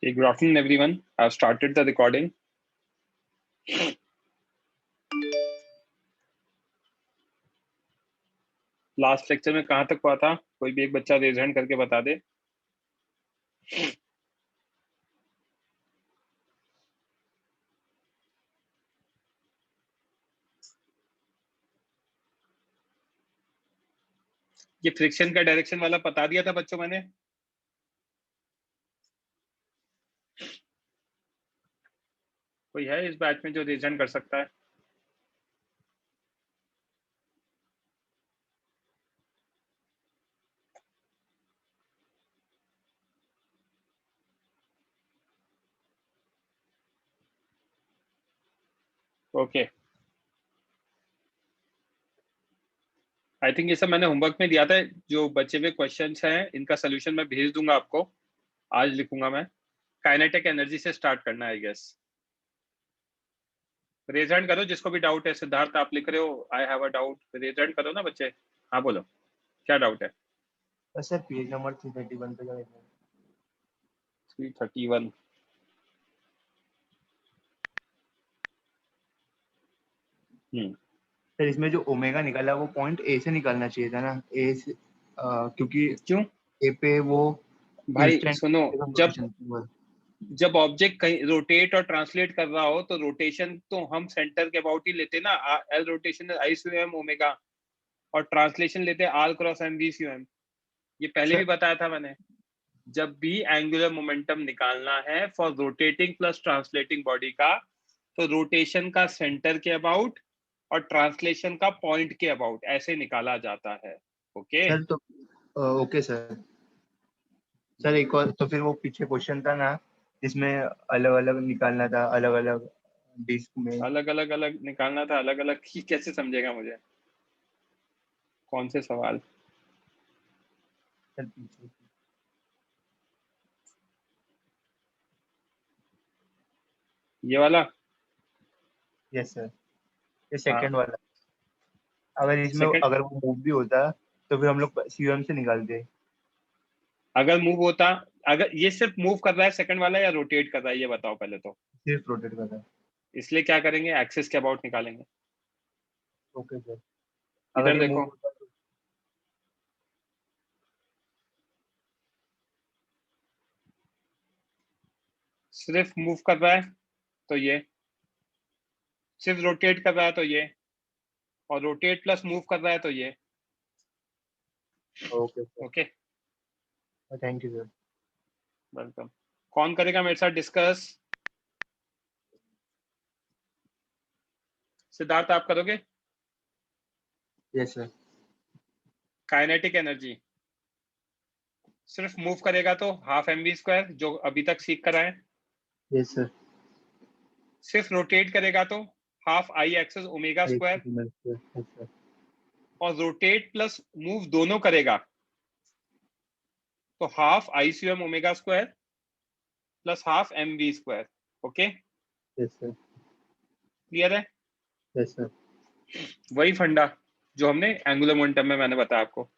Okay, good afternoon, everyone. I've started the recording. Last lecture में कहाँ तक हुआ था? कोई भी एक बच्चा रेज हैंड करके बता दे। ये फ्रिक्शन का डायरेक्शन वाला बता दिया था बच्चों मैंने। कोई है इस बैच में जो रेज हैंड कर सकता है? ओके, आई थिंक ये सब मैंने होमवर्क में दिया था। जो बचे हुए क्वेश्चंस हैं इनका सोल्यूशन मैं भेज दूंगा आपको, आज लिखूंगा मैं। काइनेटिक एनर्जी से स्टार्ट करना है, आई गेस। रेज हैंड करो जिसको भी डाउट है। सिद्धार्थ, आप लिख रहे हो I have a doubt, raise hand करो ना बच्चे। हाँ बोलो, क्या डाउट है? सर पेज नंबर 331 पे जाएगा। 331। सर इसमें जो ओमेगा निकला वो पॉइंट ए से निकलना चाहिए था ना, ए से, क्योंकि क्यों ए पे वो भाई? इंस्टेंट सुनो, जब ऑब्जेक्ट कहीं रोटेट और ट्रांसलेट कर रहा हो तो रोटेशन तो हम सेंटर के अबाउट ही लेते ना। L rotation I C M omega, और ट्रांसलेशन लेते R cross M V C M. ये पहले भी बताया था मैंने। जब भी एंगुलर मोमेंटम निकालना है for rotating plus translating body का, तो रोटेशन का सेंटर के अबाउट और ट्रांसलेशन का पॉइंट के अबाउट ऐसे निकाला जाता है। ओके सर तो ओके सर। सर एक और तो फिर वो पीछे क्वेश्चन था ना जिसमें अलग अलग निकालना था, अलग अलग डिस्क में। अलग अलग अलग निकालना था, अलग अलग ही कैसे समझेगा मुझे? कौन से सवाल? सर पीछे ये वाला? यस सर, ये हाँ, सेकंड वाला। अगर इसमें सेकंड। अगर वो मूव भी होता तो फिर हम लोग सीएम से निकालते। अगर मूव होता, अगर ये सिर्फ मूव कर रहा है सेकंड वाला या रोटेट कर रहा है, ये बताओ पहले तो। सिर्फ रोटेट करता है। इसलिए क्या करेंगे, एक्सिस के अबाउट निकालेंगे। Okay sir. अगर इधर ये मूव देखो, होता तो सिर्फ मूव कर रहा है तो ये, सिर्फ रोटेट कर रहा है तो ये, और रोटेट प्लस मूव कर रहा है तो ये। Okay sir, okay, thank you sir. Welcome. कौन करेगा मेरे साथ डिस्कस? सिद्धार्थ, आप करोगे? Yes sir. काइनेटिक एनर्जी सिर्फ मूव करेगा तो हाफ एम वी स्क्वायर, जो अभी तक सीख कर आए। Yes sir. सिर्फ रोटेट करेगा तो half I axis omega square, yes sir. और रोटेट प्लस मूव दोनों करेगा तो half I C M omega square plus half M V square. Okay, yes sir. Clear है? Yes sir. वही फंडा जो हमने एंगुलर मोमेंटम में मैंने बताया आपको।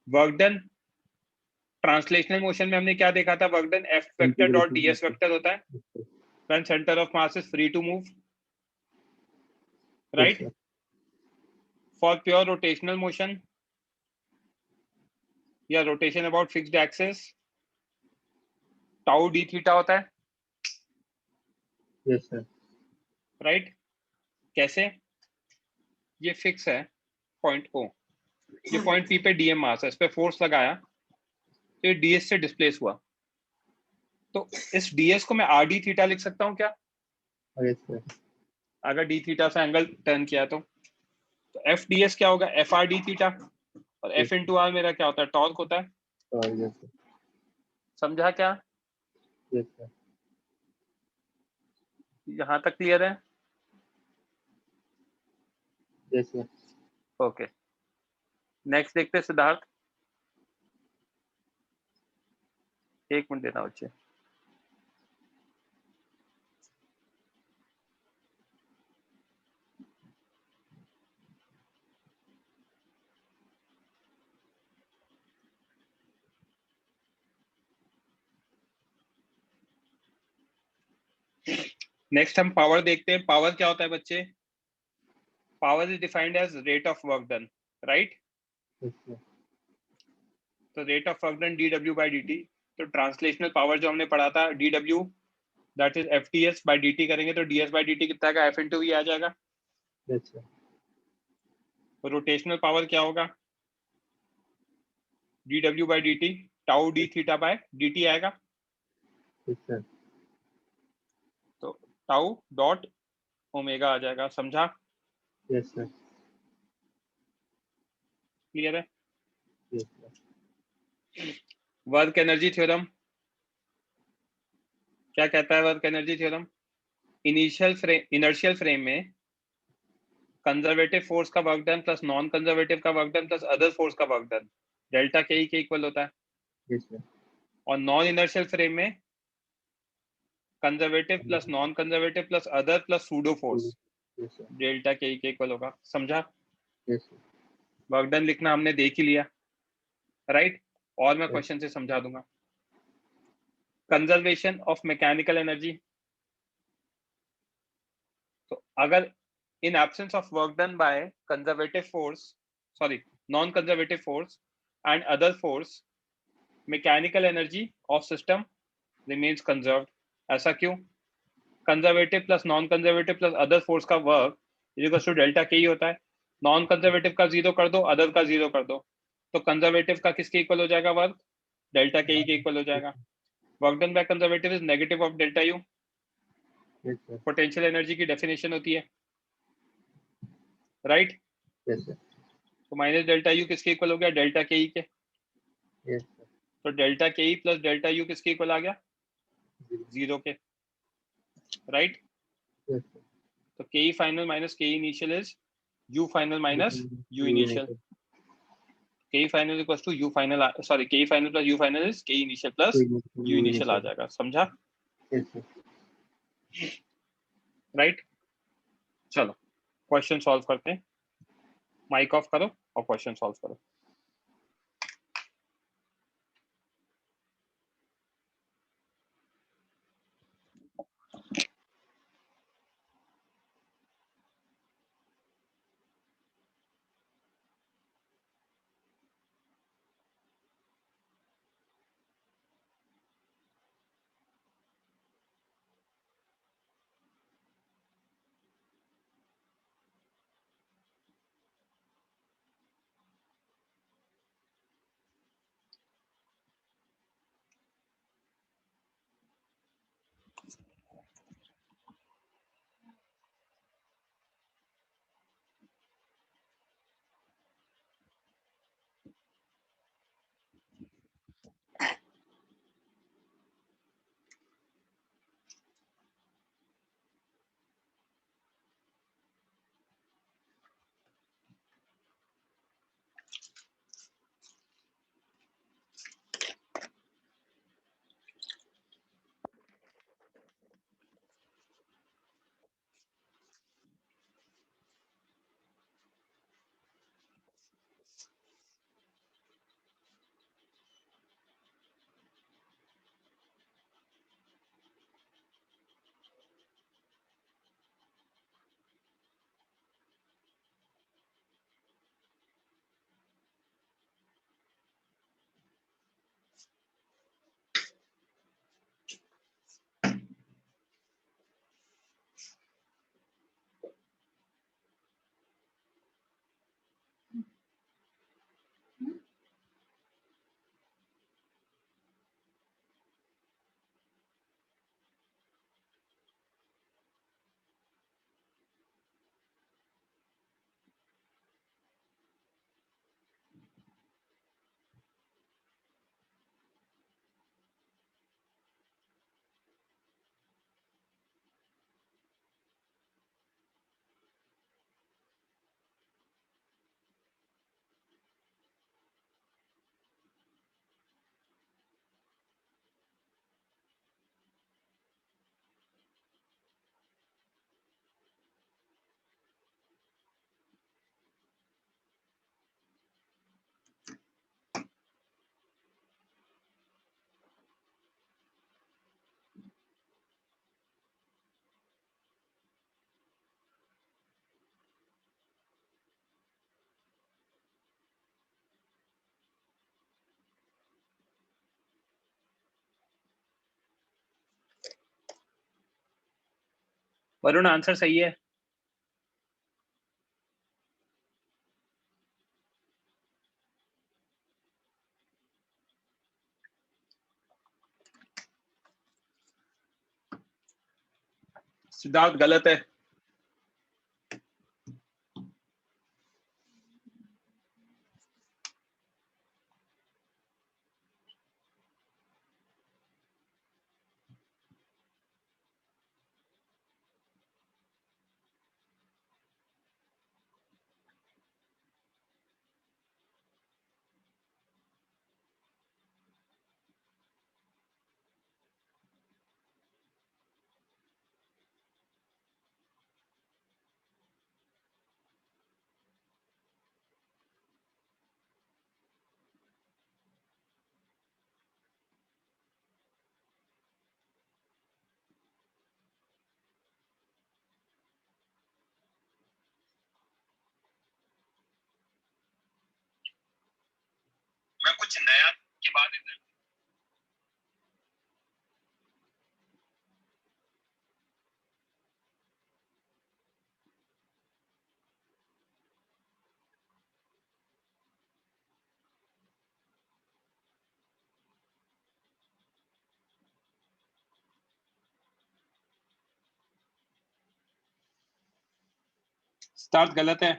वर्क डन ट्रांसलेशनल मोशन में हमने क्या देखा था? Work done F vector dot D S vector होता है when centre of mass is free to move, right? For pure rotational motion या rotation about fixed axis, tau D theta होता है, यस सर। राइट? कैसे? ये fix है point ओ, ये point P पे डीएम मास है, इस पे फोर्स लगाया तो ये डीएस से डिस्प्लेस हुआ। तो इस डीएस को मैं आर डी थीटा लिख सकता हूँ क्या? Yes sir. अगर डी थीटा से एंगल टर्न किया तो एफ डी एस क्या होगा? एफ आर डी थीटा, और एफ इंटू आर मेरा क्या होता है? टॉर्क होता है। Yes sir. समझा क्या? Yes sir. यहाँ तक क्लियर है? Yes sir. ओके, नेक्स्ट देखते हैं सिद्धार्थ। एक मिनट देना बच्चे। नेक्स्ट हम पावर देखते हैं। पावर क्या होता है बच्चे? Power is defined as rate of work done, right? yes sir, तो rate of work done dw by dt। तो ट्रांसलेशनल पावर जो हमने पढ़ा था dw that is ft by dt करेंगे तो ds by dt कितना का f into v आ जाएगा। yes sir, तो रोटेशनल पावर क्या होगा? dw by dt tau d theta by dt आएगा। yes sir, तो टाउ डॉट ओमेगा आ जाएगा। समझा? yes sir, क्लियर है? yes sir, work energy theorem क्या कहता है? Work energy theorem inertial frame में कंजर्वेटिव फोर्स का work done plus non conservative का work done plus other force का work done delta K E के इक्वल होता है। yes sir, और नॉन इनर्शियल फ्रेम में conservative plus non conservative plus other plus pseudo force yes sir, delta K E के equal होगा। समझा? yes sir, work done लिखना हमने देख ही लिया, राइट? और मैं yes, क्वेश्चन से समझा दूंगा। Conservation of mechanical energy. तो अगर in absence of work done by conservative force, sorry, non-conservative force and other force, mechanical energy of system remains conserved। ऐसा क्यों? Conservative plus non conservative plus other force का work equal to delta के ही होता है। Non conservative का zero कर दो, other का जीरो कर दो, तो कंजर्वेटिव का किसके इक्वल हो जाएगा? वर्क डेल्टा के ही के इक्वल हो जाएगा। Work done by conservative is negative of delta U. yes sir, potential energy की डेफिनेशन होती है, राइट? yes sir, तो माइनस डेल्टा यू किसके इक्वल हो गया? डेल्टा के ई के। yes sir, तो delta K E plus delta U किसके इक्वल आ गया? जीरो के, राइट? yes sir, तो के E final minus K E initial is U final minus U initial. K E final equals to U final, sorry, K E final plus U final is K E initial plus U initial आ जाएगा। समझा? yes sir, right? चलो question solve करते हैं। Mic off करो और question solve करो। Varun answer सही है। सिद्धार्थ गलत है। मैं कुछ नया के बारे में। सिद्धार्थ गलत है।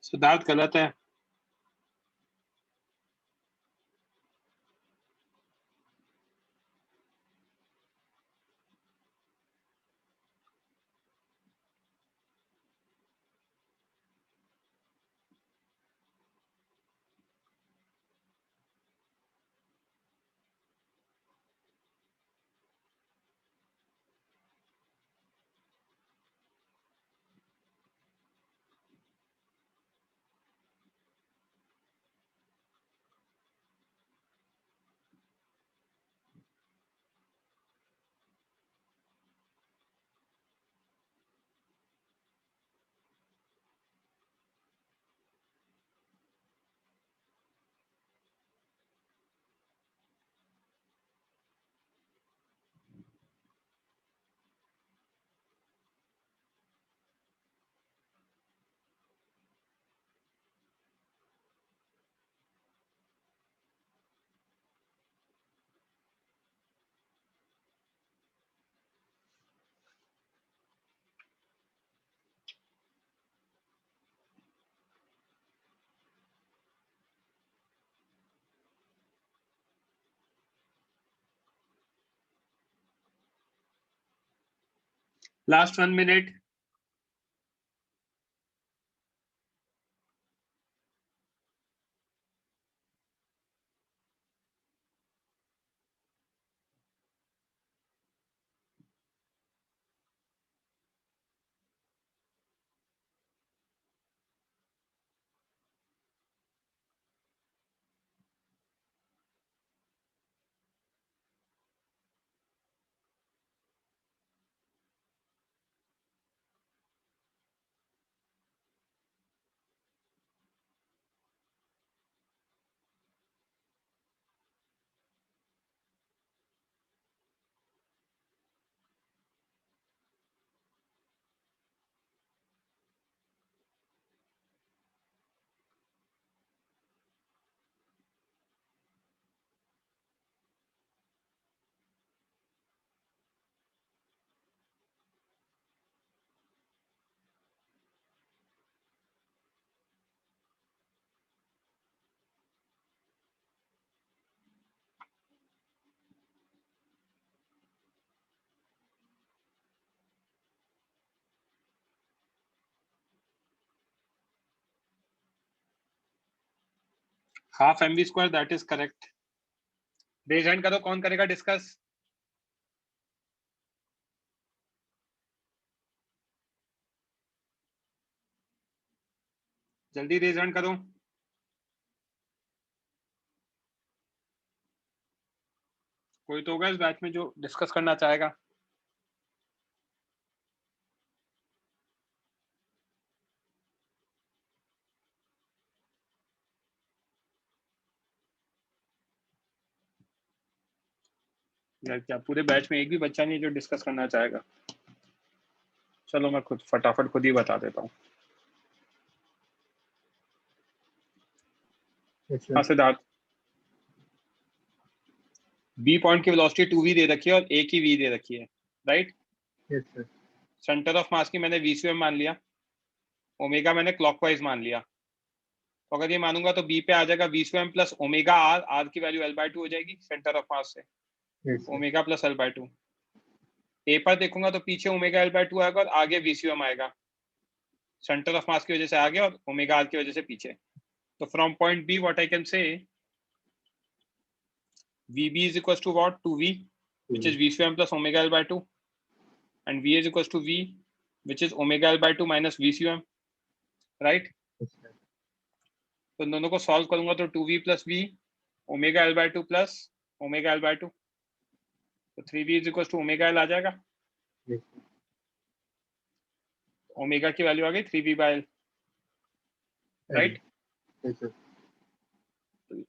सिद्धार्थ गलत है। Last 1 minute. Half M V square, that is correct. Raise hand करो, कौन करेगा डिस्कस? जल्दी रेज हैंड करो। कोई तो होगा इस बैच में जो डिस्कस करना चाहेगा। यार क्या पूरे बैच में एक भी बच्चा नहीं जो डिस्कस करना चाहेगा? चलो मैं खुद फटाफट खुद ही बता देता हूँ। हाँ सिद्धार्थ, बी पॉइंट की वेलोसिटी 2v दे रखी है और ए की v दे रखी है, right? Yes sir. Centre of मास की मैंने vcm मान लिया, ओमेगा मैंने क्लॉकवाइज मान लिया। तो अगर ये मानूंगा तो बी पे आ जाएगा vcm plus omega R, R की वैल्यू l/2 हो जाएगी सेंटर ऑफ मास से, yes sir. Omega plus l/2। A पर देखूंगा तो पीछे ओमेगा l/2 आएगा और आगे vcm आएगा, सेंटर ऑफ मास की वजह से आगे और ओमेगा आर की वजह से पीछे। तो from point be what I can say, vb is equals to what? 2v, which is vcm plus omega l/2, and v is equals to v, which is omega l/2 minus vcm, right? तो दोनों को solve करूंगा तो 2v plus v, omega l/2 plus omega l/2, तो 3v is equals to omega l आ जाएगा। Omega की value आ गई 3v by l, right?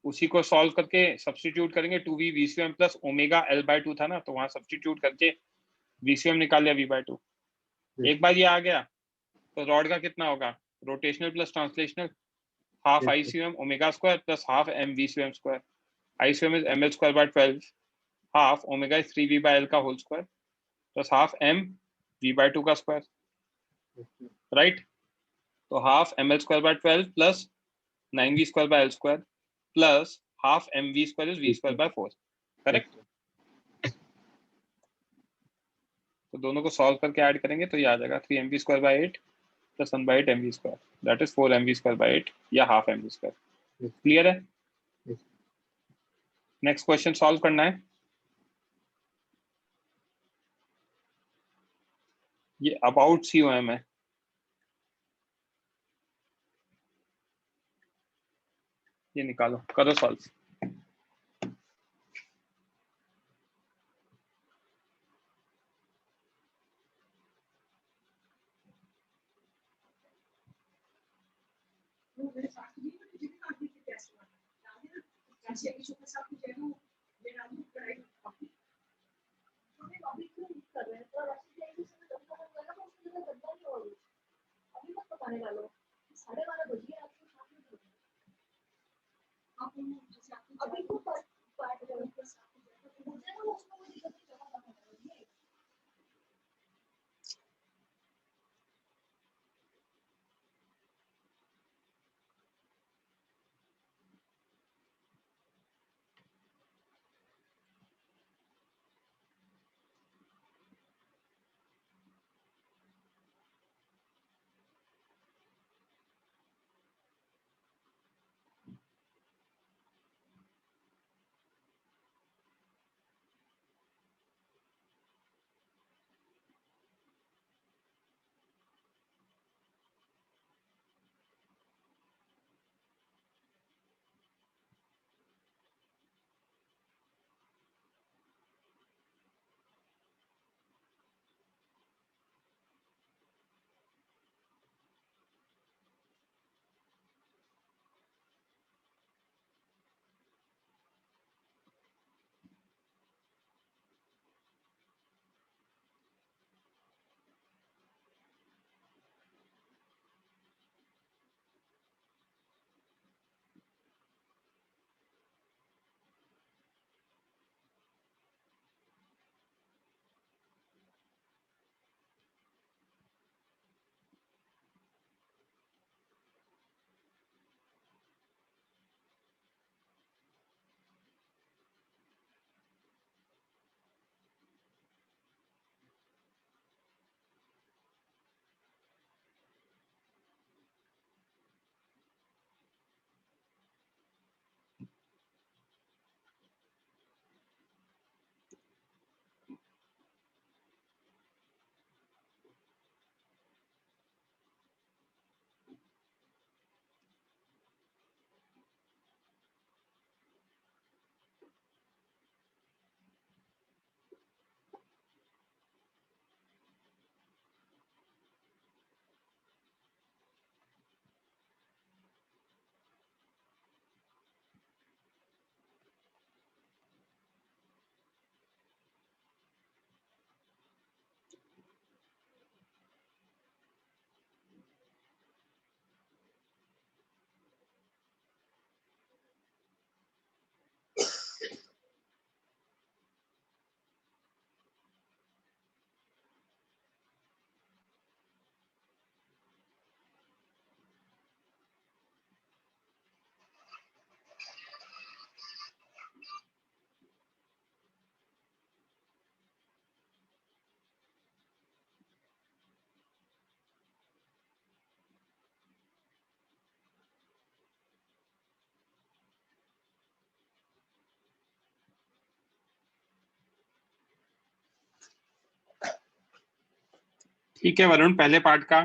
उसी को सॉल्व करके सब्स्टिट्यूट करेंगे, 2v vcm plus omega l/2 था ना, तो वहां सब्स्टिट्यूट करके vcm निकाल लिया v/2। एक बार ये आ गया तो रॉड का कितना होगा? Rotational plus translational, half ICM omega square plus half m vcm square. ICM is ml square by 12, half omega is 3v by l का होल स्क्वायर प्लस हाफ m v/2 का स्क्वायर, राइट? तो half ml square by 12 plus 9v square by l square plus half mv square is v square by 4, correct? तो दोनों को solve करके ऐड करेंगे तो ये आ जाएगा 3mv square by 8 plus 1/8 mv square, that is 4mv square by 8 या half mv square। Clear है? नेक्स्ट क्वेश्चन सॉल्व करना है। ये अबाउट COM है, ये निकालो, करो सॉल्व। ठीक है वरुण, पहले पार्ट का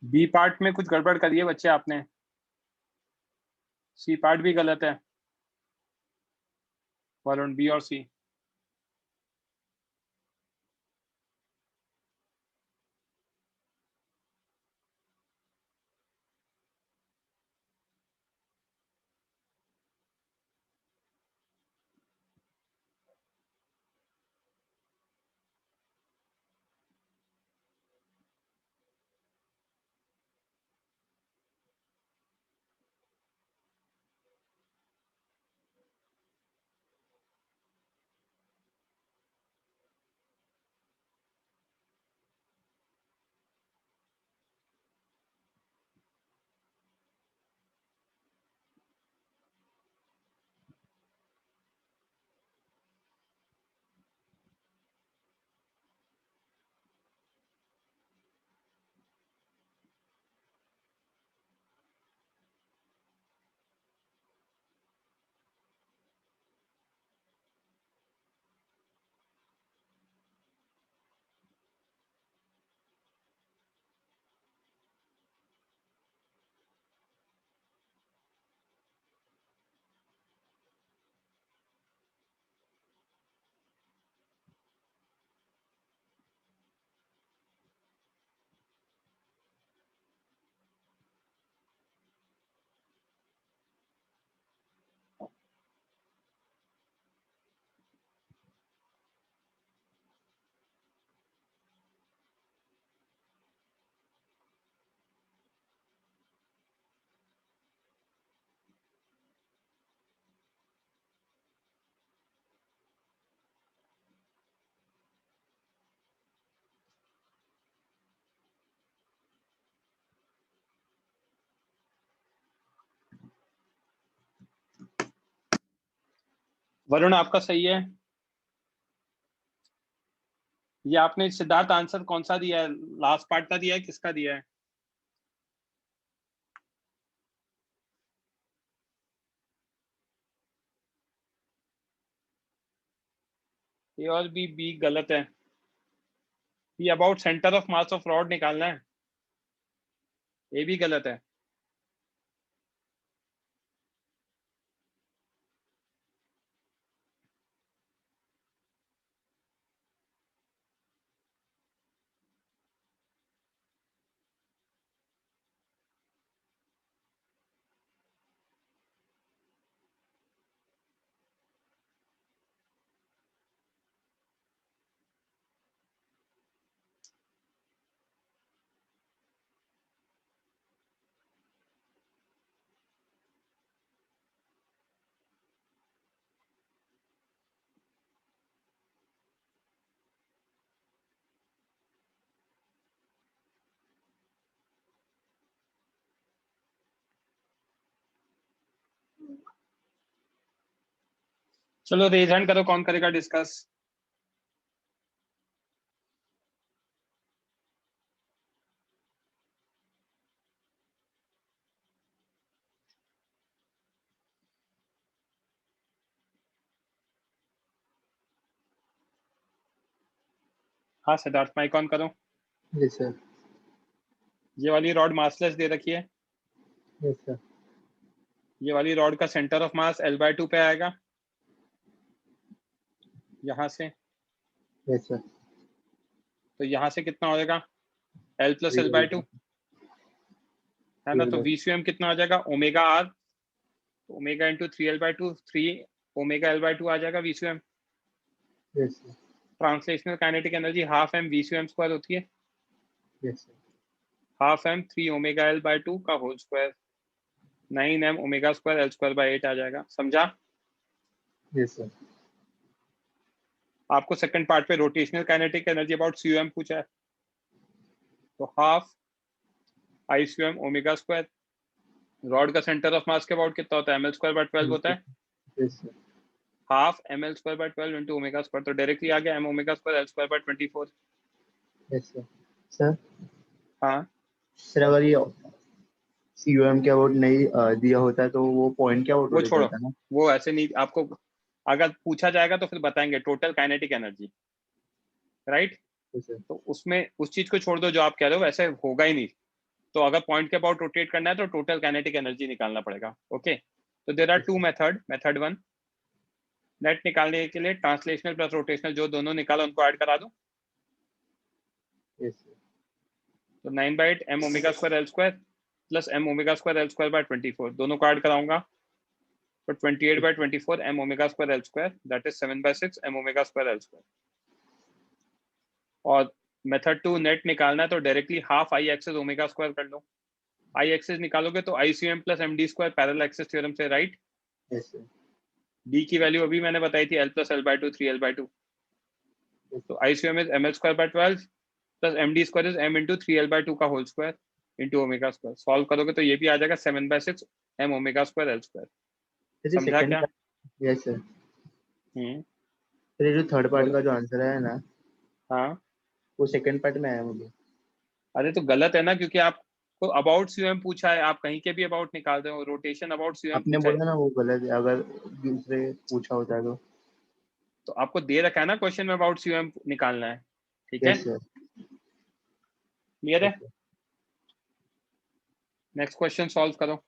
बी पार्ट में कुछ गड़बड़ करी है बच्चे आपने, सी पार्ट भी गलत है वरुण, बी और सी। वरुण आपका सही है। ये आपने सिद्धार्थ आंसर कौन सा दिया है, लास्ट पार्ट का दिया है, किसका दिया है? ए और बी, बी गलत है। ये about centre of mass of rod निकालना है, ये भी गलत है। चलो रेज हैंड करो, कौन करेगा डिस्कस। हाँ सिद्धार्थ, माइक ऑन करो। Yes sir. ये वाली रॉड मासलेस दे रखी है। Yes sir. ये वाली रॉड का सेंटर ऑफ मास L/2 पे आएगा, यहाँ से। Yes sir. तो यहाँ से कितना हो जाएगा, L + L/2 है ना। तो VCM कितना आ जाएगा, omega R, omega into 3L/2, 3 ω L/2 आ जाएगा VCM। Yes sir. Translational kinetic energy half m VCM² होती है, yes sir. Half m 3 ω L/2 का होल स्क्वायर, 9m ω² L²/8 आ जाएगा। समझा। Yes sir. आपको सेकंड पार्ट पे rotational kinetic energy about CUM पूछा है, तो हाफ ICUM ω²। रॉड का सेंटर ऑफ मास के अबाउट कितना होता है, mL²/12 होता है। Yes sir. Half mL²/12 into ω², तो डायरेक्टली आ गया m ω² L²/24। Yes sir. Sir हाँ सर अगर ये CUM क्या वोट नहीं दिया होता तो वो पॉइंट क्या वोट वो हो छोड़ो, जाता ना। वो ऐसे नहीं, आपको अगर पूछा जाएगा तो फिर बताएंगे total kinetic energy, right. Yes sir. तो उसमें उस चीज को छोड़ दो जो आप कह रहे हो, वैसे होगा ही नहीं। तो अगर पॉइंट के अबाउट रोटेट करना है तो टोटल काइनेटिक एनर्जी निकालना पड़ेगा। ओके, तो there are two method. Method 1, net निकालने के लिए ट्रांसलेशनल प्लस रोटेशनल जो दोनों निकाला उनको ऐड करा दो। Yes sir. तो 9/8 m ω² L² plus m ω² L²/24, दोनों को ऐड कराऊंगा तो 28/24 m ω² L², that is 7/6 m ω² L²। और मेथड 2, नेट निकालना है तो डायरेक्टली हाफ आई एक्सेस ω² कर लो। आई एक्सेस निकालोगे तो ICM plus MD² parallel axis theorem से, राइट। Yes sir. डी की वैल्यू अभी मैंने बताई थी, L + L/2 3L/2। तो ICM is mL²/12 plus MD² is m into 3L/2 का होल स्क्वायर इंटू ω²। सॉल्व करोगे तो ये भी आ जाएगा 7/6 m ω² L²। सर समझा सेकंड क्या। पार्ट। Yes sir. हम्म, सर ये जो थर्ड पार्ट बोलो। का जो आंसर है ना हाँ, वो सेकंड पार्ट में आया मुझे। अरे तो गलत है ना, क्योंकि आपको अबाउट CUM पूछा है, आप कहीं के भी अबाउट निकाल रहे हो। रोटेशन अबाउट CUM आपने पूछा है, बोला ना वो गलत है अगर दूसरे पूछा होता तो। तो आपको दे रखा है ना क्वेश्चन में अबाउट CUM निकालना है। ठीक है, यस सर। क्लियर है। ओके। नेक्स्ट क्वेश्चन सॉल्व करो।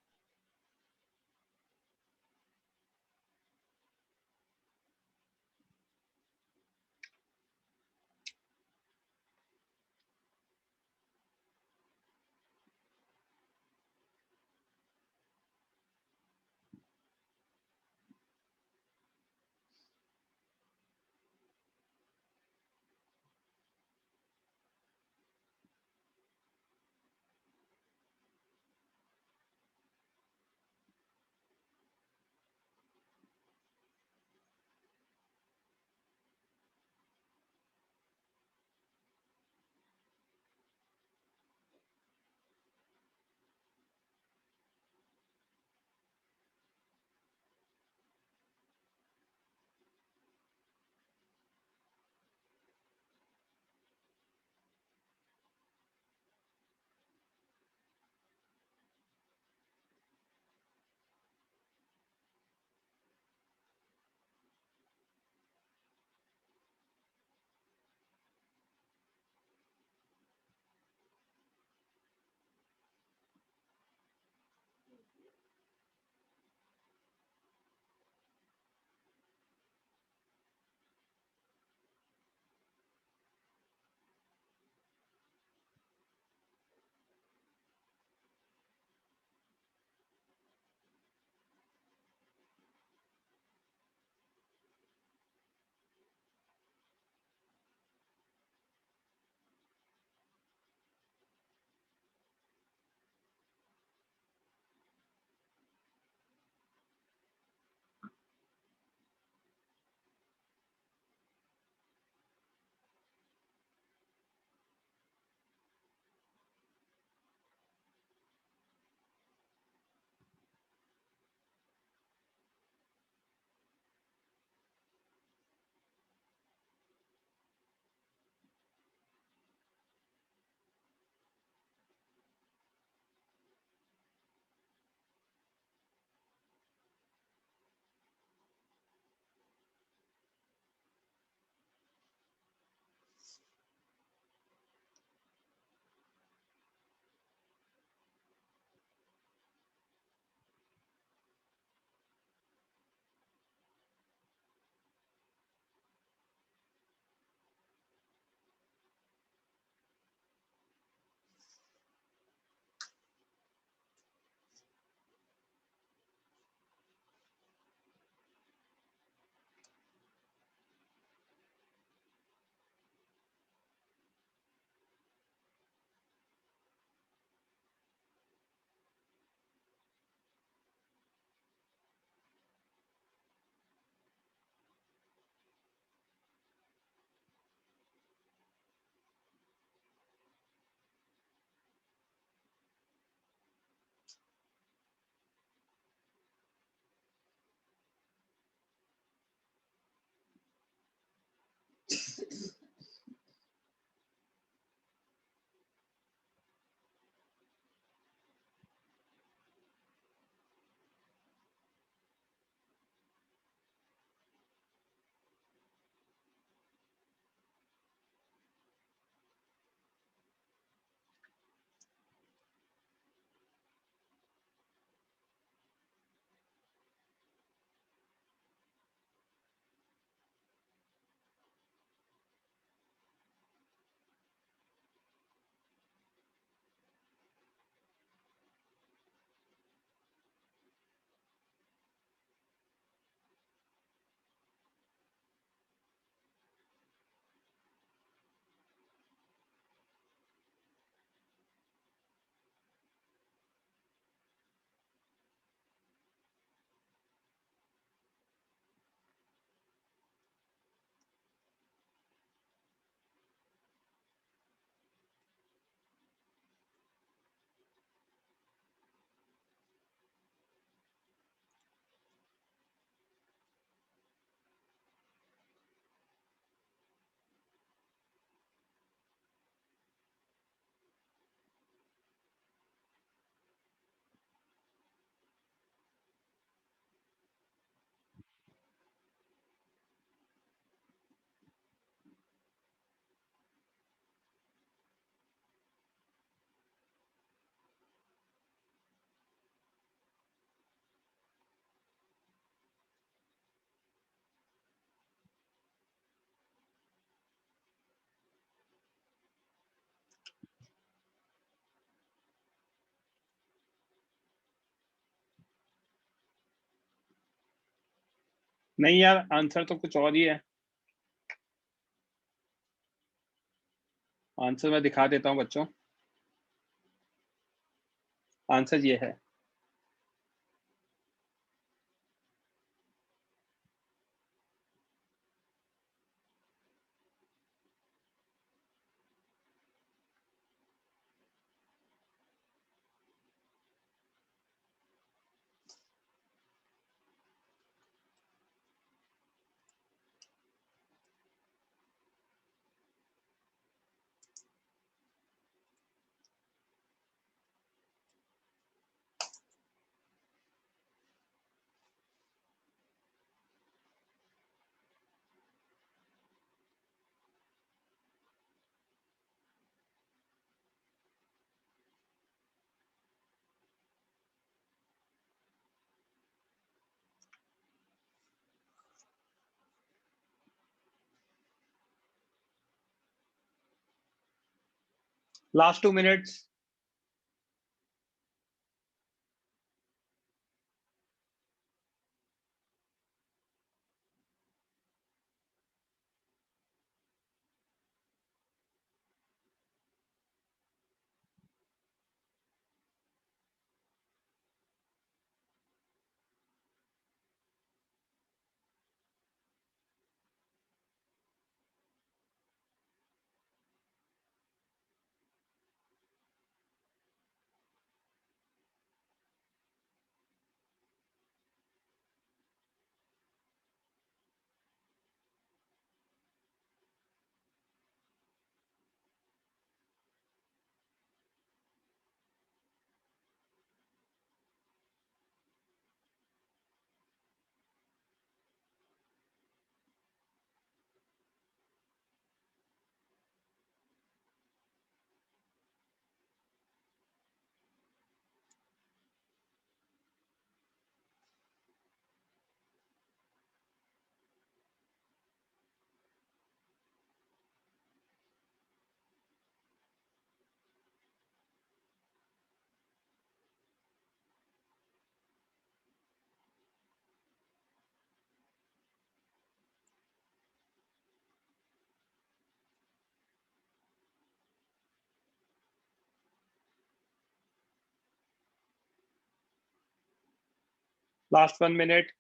नहीं यार, आंसर तो कुछ और ही है। आंसर मैं दिखा देता हूँ बच्चों। आंसर ये है। Last 2 minutes. Last 1 minute.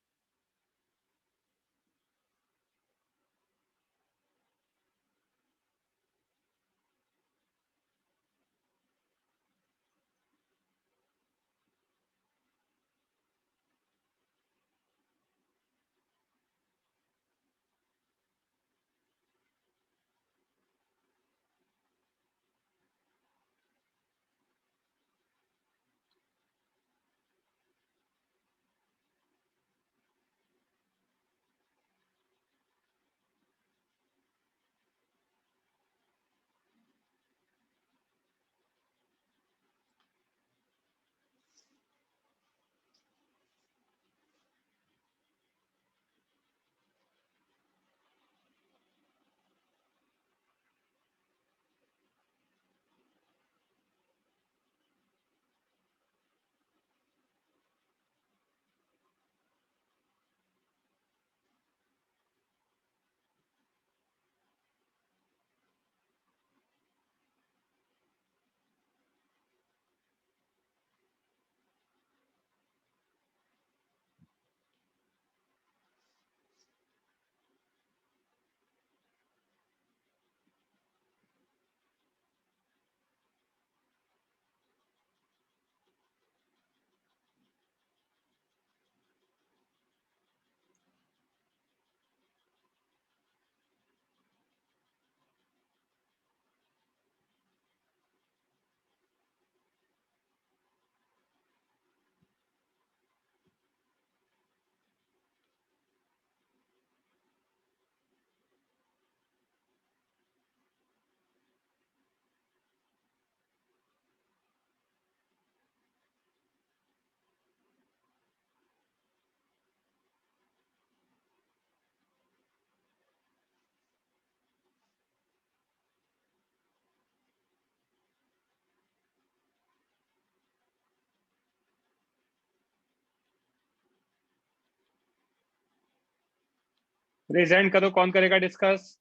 Raise hand करो, कौन करेगा डिस्कस?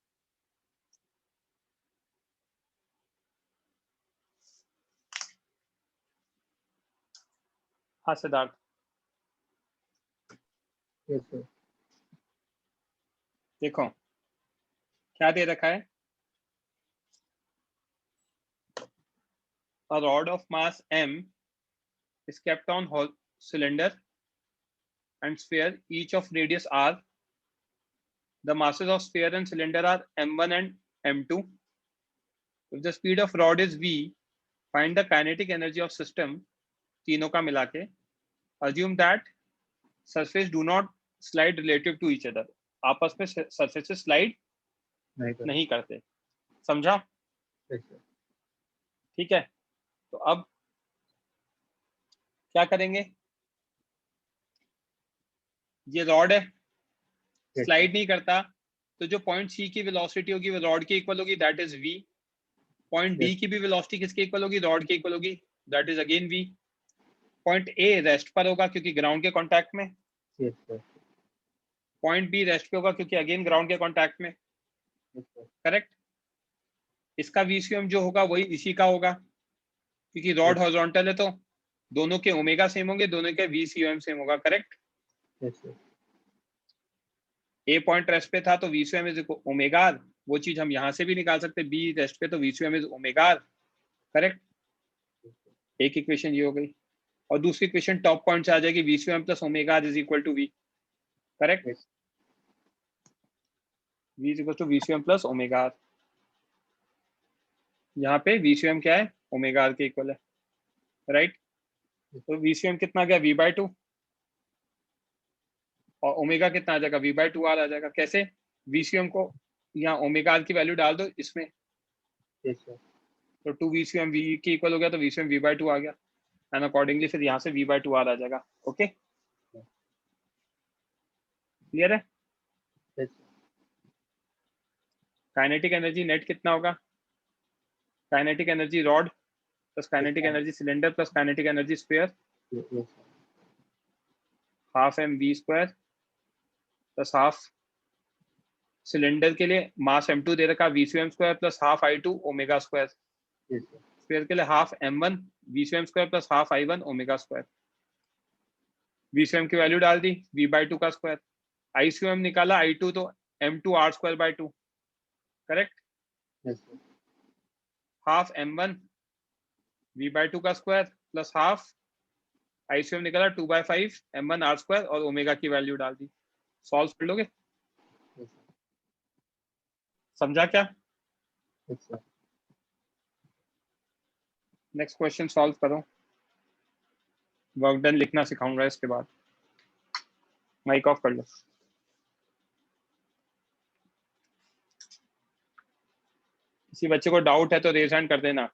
हाँ सिद्धार्थ। Yes sir. देखो क्या दे रखा है, a rod of mass m is kept on cylinder and sphere each of radius r. The masses of sphere and cylinder are m1 and m2. If the speed of rod is v, find the kinetic energy of system, तीनों का मिला के. Assume that surface do not slide relative to each other. आपस में surfaces slide नहीं करते. समझा? Yes sir. ठीक है, तो अब क्या करेंगे? ये रॉड है, स्लाइड नहीं करता, तो जो पॉइंट सी की वेलोसिटी होगी वो रॉड के इक्वल होगी, that is V. Point B की भी वेलोसिटी किसके इक्वल होगी? रॉड के इक्वल होगी, that is again V. Point A rest पर होगा क्योंकि ग्राउंड के कांटेक्ट में. Yes sir. Point B rest पे होगा क्योंकि अगेन ग्राउंड के कांटेक्ट में. करेक्ट. इसका वीसीएम जो होगा वही इसी का होगा, क्योंकि रॉड हॉरिजॉन्टल है तो दोनों के ओमेगा सेम होंगे, दोनों के वीसीएम सेम होगा. Correct. Yes sir. A point rest पे था तो वीसीएम इज ओमेगा आर. वो चीज हम यहां से भी निकाल सकते हैं, बी रेस्ट पे तो VCM is omega R. Correct. एक इक्वेशन ये हो गई, और दूसरी इक्वेशन टॉप पॉइंट से आ जाएगी, VCM plus omega R is equal to V. Correct. V is equal to VCM plus omega R. यहाँ पे वीसीएम क्या है? ओमेगा आर के इक्वल है. राइट. तो वीसीएम कितना आ गया? V by two. और ओमेगा कितना आ जाएगा? वी बाई टू आर आ जाएगा. कैसे? वीसीएम को यहाँ ओमेगा आर की वैल्यू डाल दो इसमें, यस सर। तो टू वीसीएम वी के इक्वल हो गया, तो वीसीएम वी बाई टू आ गया, एंड अकॉर्डिंगली फिर यहाँ से वी बाई टू आर आ जाएगा. ओके, क्लियर है? यस काइनेटिक एनर्जी नेट कितना होगा? Kinetic energy rod plus kinetic energy cylinder plus kinetic energy sphere, sir. Half M V square plus half cylinder के लिए मास m2 दे रखा, VCM square plus half i2 omega square. Yes sir. Sphere के लिए half m1 VCM square plus half i1 omega square. VCM की value डाल दी, v by two का square. ICM निकाला i2 तो m2 r square by two. Correct. Yes sir. Half m1 v by two का square plus half ICM निकाला 2/5 m1 r square और omega की value डाल दी. सॉल्व कर लोगे? यस समझा क्या? सर। नेक्स्ट क्वेश्चन सॉल्व करो. वर्क डन लिखना सिखाऊंगा इसके बाद. माइक ऑफ कर लो. किसी बच्चे को डाउट है तो रेज हैंड कर देना.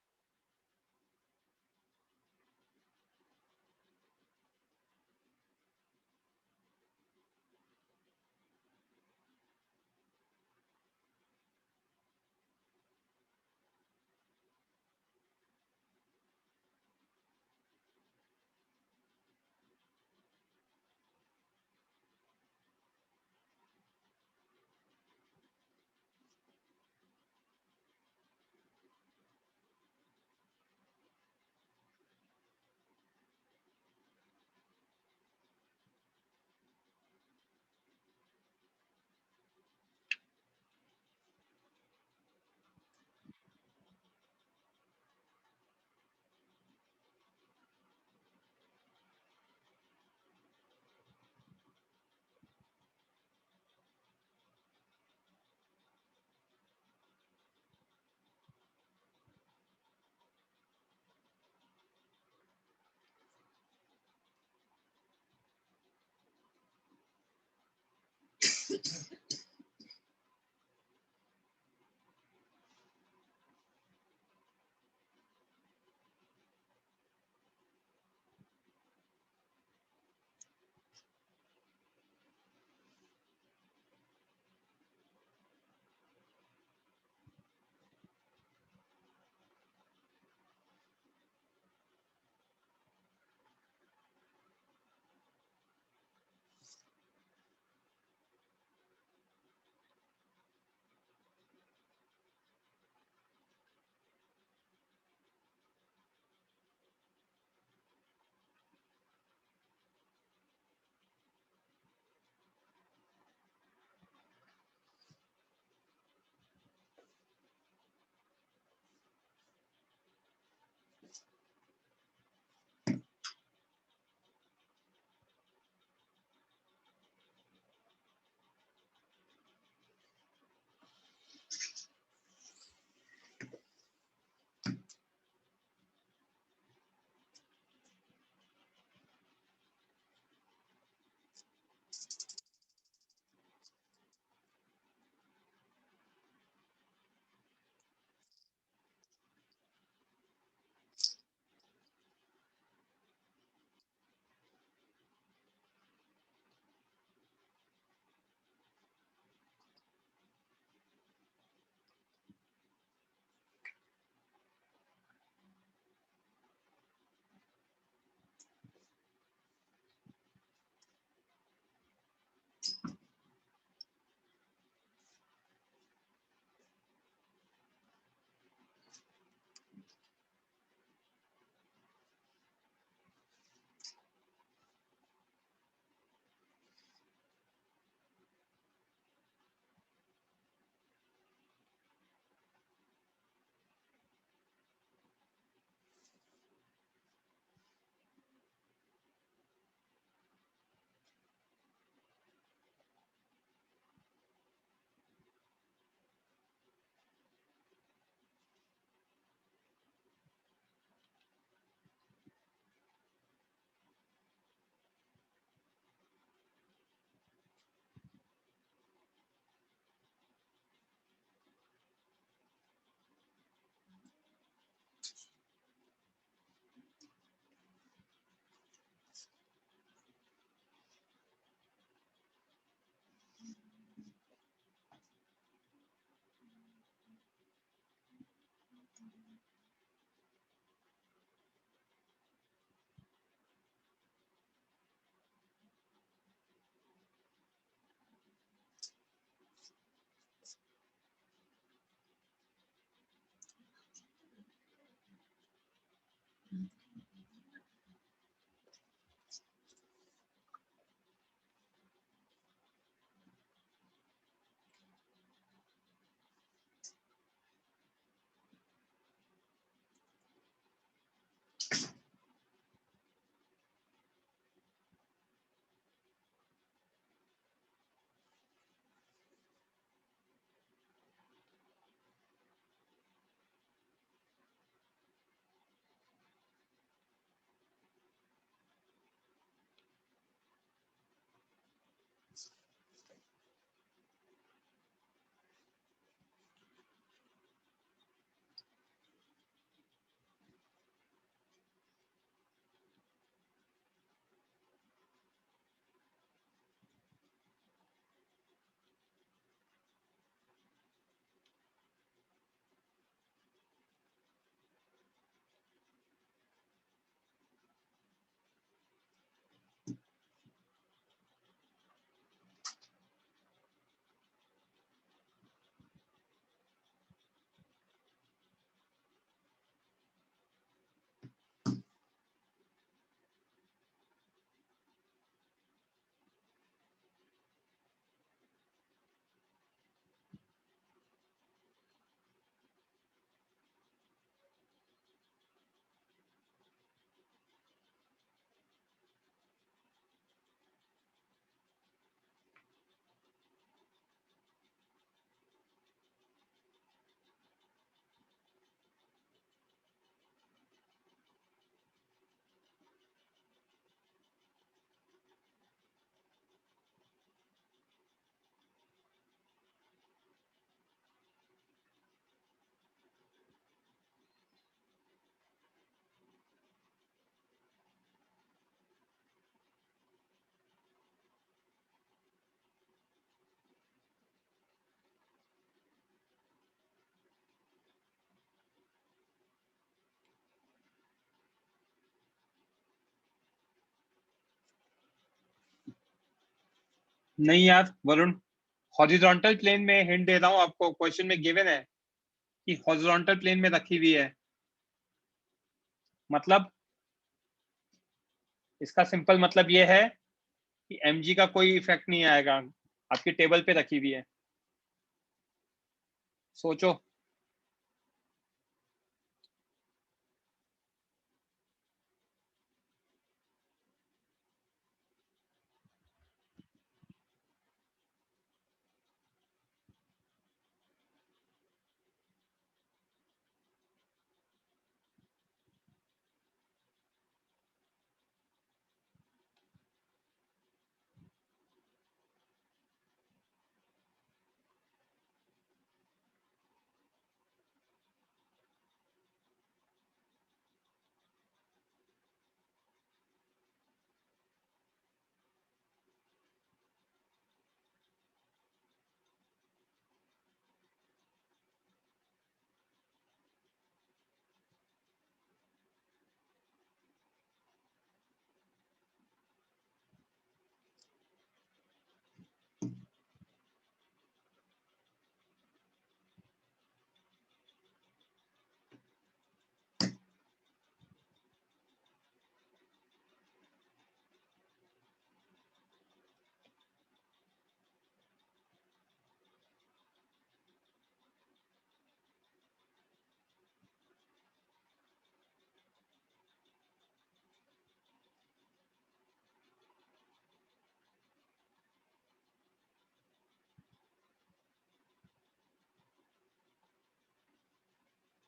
नहीं यार वरुण, हॉरिजॉन्टल प्लेन में हिंट दे रहा हूँ आपको, क्वेश्चन में गिवन है कि हॉरिजॉन्टल प्लेन में रखी हुई है। मतलब इसका सिंपल मतलब ये है कि mg का कोई इफेक्ट नहीं आएगा, आपकी टेबल पे रखी हुई है। सोचो।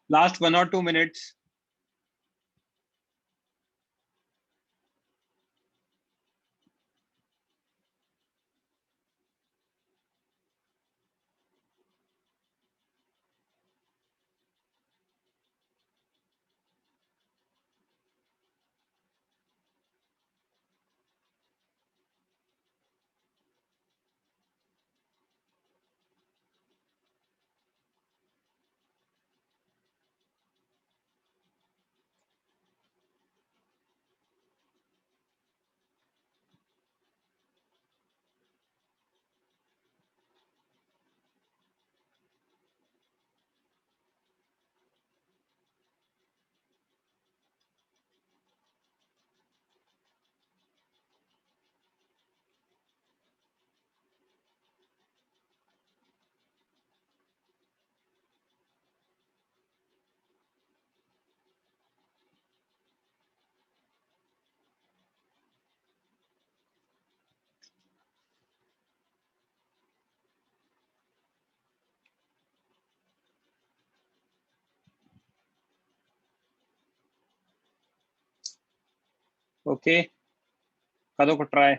Last 1 or 2 minutes। ओके, करो को ट्राई।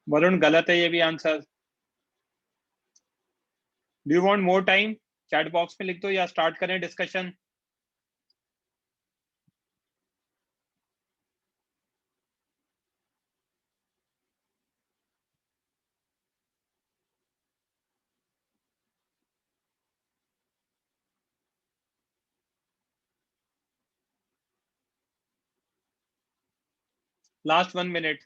वरुण गलत है ये भी answer. Do you want more time? Chat box में लिख दो या स्टार्ट करें discussion. Last 1 minute.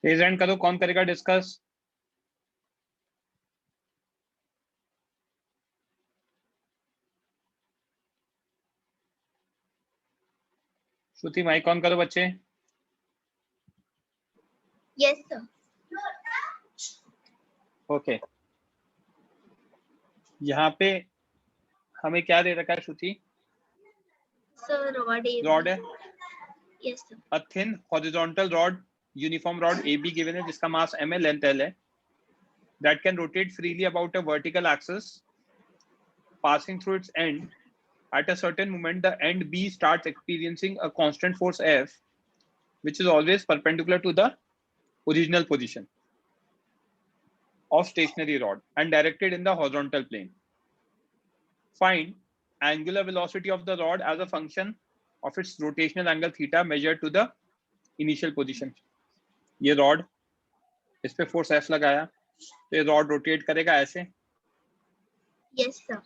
Raise hand करो, कौन करेगा डिस्कस। श्रुति माइक ऑन करो बच्चे। Yes sir. ओके, यहाँ पे हमें क्या दे रखा है श्रुति? सर रॉड है। Yes sir. A thin horizontal rod, uniform rod AB given है जिसका मास M है, लेंथ L है। that can rotate freely about a vertical axis passing through its end. At a certain moment, the end B starts experiencing a constant force F, which is always perpendicular to the original position of stationary rod and directed in the horizontal plane. Find angular velocity of the rod as a function of its rotational angle theta measured to the initial position. ये rod, इस पे force F लगाया, तो ये rod rotate करेगा ऐसे. Yes, sir.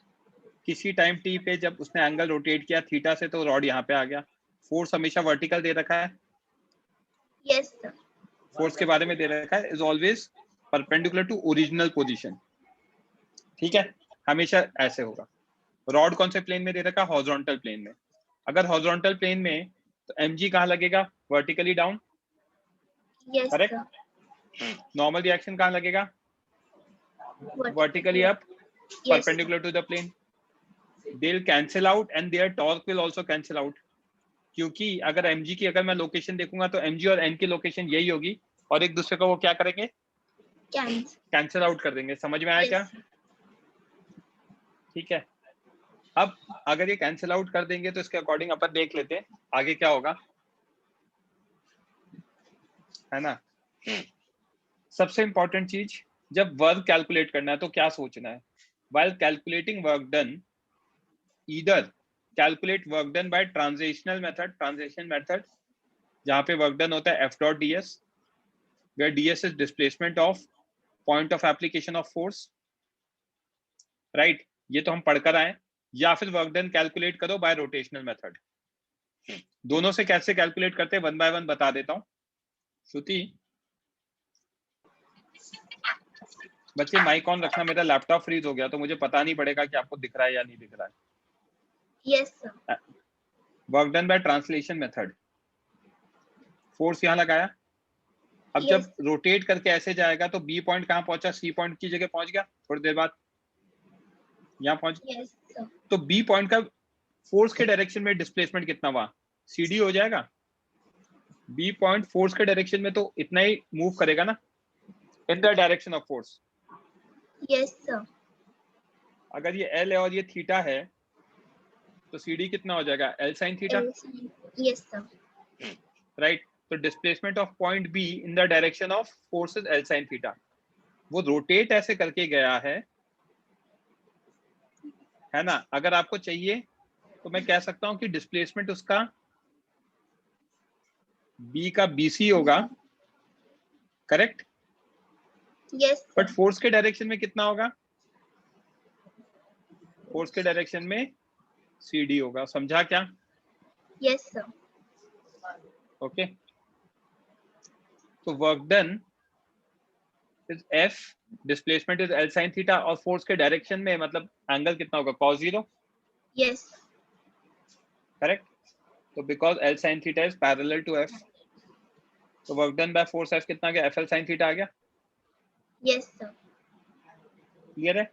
किसी time t पे जब उसने एंगल रोटेट किया थीटा से, तो रॉड यहाँ पे आ गया. फोर्स हमेशा वर्टिकल दे रखा है. Yes, sir. फोर्स के बारे में दे रखा है, is always perpendicular to original position. ठीक है, हमेशा ऐसे होगा. रॉड कौन से प्लेन में दे रखा है? हॉरिजॉन्टल प्लेन में. अगर हॉरिजॉन्टल प्लेन में तो mg कहाँ लगेगा? Vertically down. Yes, correct. sir. Normal reaction कहाँ लगेगा? Vertically up, Yes, perpendicular to the plane. They'll cancel out and their torque will also cancel out. क्योंकि अगर mg की अगर मैं लोकेशन देखूंगा तो mg और n की लोकेशन यही होगी और एक दूसरे को वो क्या करेंगे? कैंसिल आउट कर देंगे. समझ में आया Yes, क्या? sir. ठीक है. अब अगर ये कैंसिल आउट कर देंगे तो इसके अकॉर्डिंग अपन देख लेते हैं आगे क्या होगा, है ना. सबसे इंपॉर्टेंट चीज, जब वर्क कैलकुलेट करना है तो क्या सोचना है? While calculating work done, either calculate work done by translational method, जहाँ पे work done होता है F dot ds, where ds is displacement of point of application of force, right? ये तो हम पढ़कर आए. या फिर वर्क डन कैलकुलेट करो बाय रोटेशनल मेथड. दोनों से कैसे कैलकुलेट करते हैं वन बाय वन बता देता हूँ. श्रुति, बच्चे माइक ऑन रखना. मेरा लैपटॉप फ्रीज हो गया तो मुझे पता नहीं पड़ेगा कि आपको दिख रहा है या नहीं दिख रहा है. Yes, sir. Work done bye translation method. Force यहाँ लगाया. अब Yes. जब रोटेट करके ऐसे जाएगा तो बी पॉइंट कहाँ पहुंचा? सी पॉइंट की जगह पहुंच गया. थोड़ी देर बाद यहाँ पहुंच. Yes, sir. तो बी पॉइंट का फोर्स के डायरेक्शन में डिस्प्लेसमेंट कितना हुआ? सी डी हो जाएगा. बी पॉइंट फोर्स के डायरेक्शन में तो इतना ही मूव करेगा ना, इन the direction of force. Yes, sir. अगर ये एल है और ये थीटा है तो सी डी कितना हो जाएगा? L sine theta. Yes, sir. Right. तो displacement of point B in the direction of force is L sine theta. वो रोटेट ऐसे करके गया है ना. अगर आपको चाहिए तो मैं कह सकता हूं कि डिस्प्लेसमेंट उसका बी का बीसी होगा. Correct. Yes, sir. But force के डायरेक्शन में कितना होगा? फोर्स के डायरेक्शन में सी डी होगा. समझा क्या? Yes, sir. ओके. तो work done is F, displacement is L sine theta और फोर्स के डायरेक्शन में मतलब एंगल कितना होगा? cos 0. Yes. करेक्ट. तो because L sine theta is parallel to F, तो work done by force F कितना आ गया? एफ एल साइन थीटा आ गया. Yes, sir. क्लियर है?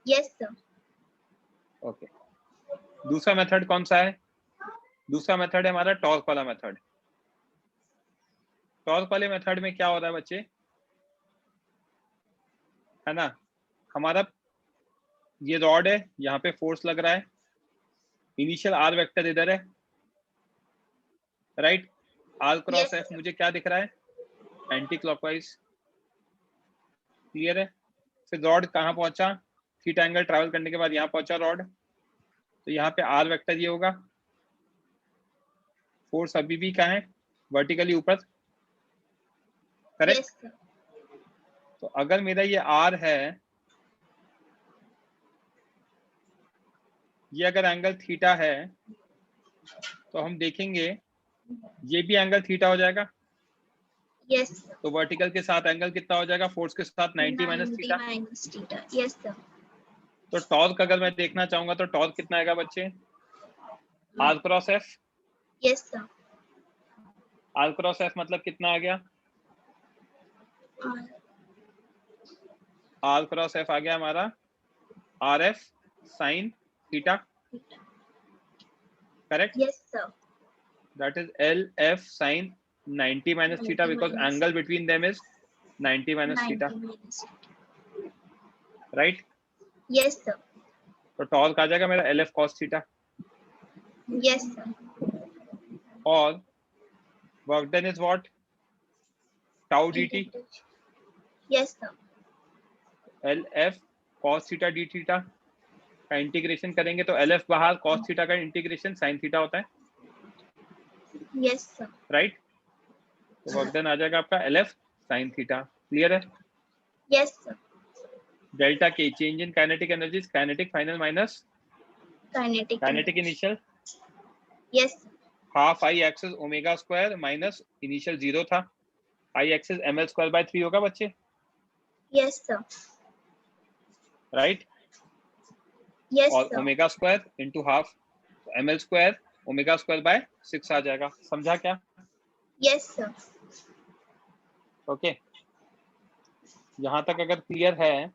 Yes, sir. ओके. दूसरा मेथड कौन सा है? दूसरा मेथड है हमारा टॉर्क वाला मेथड. टॉर्क वाले मेथड में क्या हो रहा है बच्चे, है ना. हमारा ये रॉड है, यहाँ पे फोर्स लग रहा है. इनिशियल आर वेक्टर इधर है, राइट. आर क्रॉस एफ मुझे क्या दिख रहा है? Anti clockwise. क्लियर है? फिर रॉड कहाँ पहुंचा? थीटा एंगल ट्रैवल करने के बाद यहाँ पहुंचा रॉड. तो यहाँ पे आर वेक्टर ये होगा. फोर्स अभी भी कहाँ है? वर्टिकली ऊपर. करेक्ट. Yes, sir. तो अगर मेरा ये आर है, ये अगर एंगल थीटा है तो हम देखेंगे ये भी एंगल थीटा हो जाएगा. Yes, sir. तो वर्टिकल के साथ एंगल कितना हो जाएगा? फोर्स के साथ 90 minus 90 theta. minus theta. Yes, sir. तो टॉर्क अगर मैं देखना चाहूंगा तो टॉर्क कितना आएगा बच्चे? R cross F. Yes, sir. R cross F मतलब कितना आ गया? आर क्रॉस एफ आ गया हमारा R F sine theta. Correct. Yes, sir. That is L F sin 90 minus theta because 90 minus. angle between them is 90 minus 90 theta, minus theta. Right? Yes, sir. तो torque आ जाएगा मेरा LF cos theta, Yes, sir. और work done is what? Tau dt, Yes, sir. LF cos theta d theta का integration करेंगे तो LF बाहर, cos theta का integration sin theta होता है, Yes, sir. राइट? तो वर्क डन आ जाएगा आपका LF sin थीटा। क्लियर है? Yes, sir. डेल्टा के change in kinetic energy, kinetic final minus Kinetic. Kinetic initial, Yes, sir. Half I axis omega square minus initial 0 था, I axis ml square by 3 होगा बच्चे, Yes, sir. Right? Yes, और sir. Omega square into half ml square omega square by 6 आ जाएगा। समझा क्या? Yes, sir. Okay, यहाँ तक अगर क्लियर है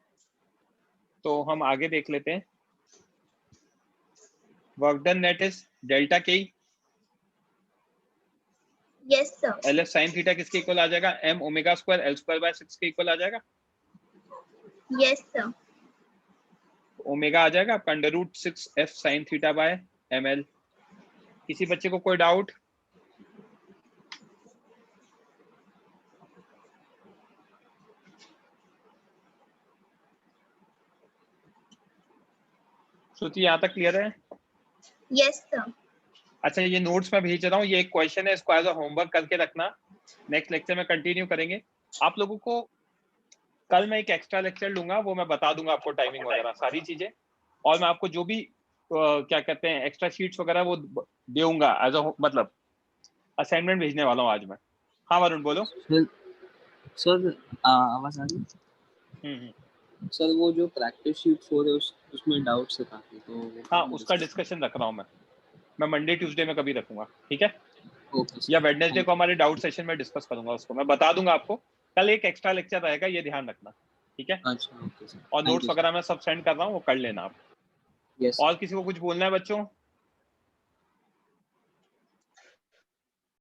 तो हम आगे देख लेते हैं। Work done net is delta के, Yes, sir. LF sin theta किसके इक्वल आ जाएगा? m omega square L square by 6 के इक्वल आ जाएगा। Yes, sir. ओमेगा आ जाएगा आपका √6f sin theta by ml। किसी बच्चे को कोई डाउट? श्रुति यहाँ तक क्लियर है? Yes, sir. अच्छा, ये नोट्स में भेज रहा हूँ, ये एक क्वेश्चन है, इसको एज अ होमवर्क करके रखना। नेक्स्ट लेक्चर में कंटिन्यू करेंगे। आप लोगों को कल मैं एक एक्स्ट्रा लेक्चर लूंगा, वो मैं बता दूंगा आपको टाइमिंग वगैरह सारी चीजें, और मैं आपको जो भी क्या कहते हैं एक्स्ट्रा शीट्स वगैरह वो दूंगा एज अ मतलब असाइनमेंट भेजने वाला हूँ आज मैं। हाँ वरुण बोलो। सर आवाज आ रही? सर वो जो प्रैक्टिस शीट 4 है उसमें डाउट्स है काफी, तो हाँ उसका डिस्कशन रख रहा हूँ मैं मंडे ट्यूसडे में कभी रखूंगा, ठीक है? ओके या वेडनेसडे को हमारे डाउट सेशन में डिस्कस करूंगा, उसको मैं बता दूंगा आपको। कल एक एक्स्ट्रा लेक्चर रहेगा, ये ध्यान रखना, ठीक है? अच्छा ओके सर। और नोट्स वगैरह मैं सब सेंड कर रहा हूँ, वो कर लेना आप। यस। और किसी को कुछ बोलना है बच्चों?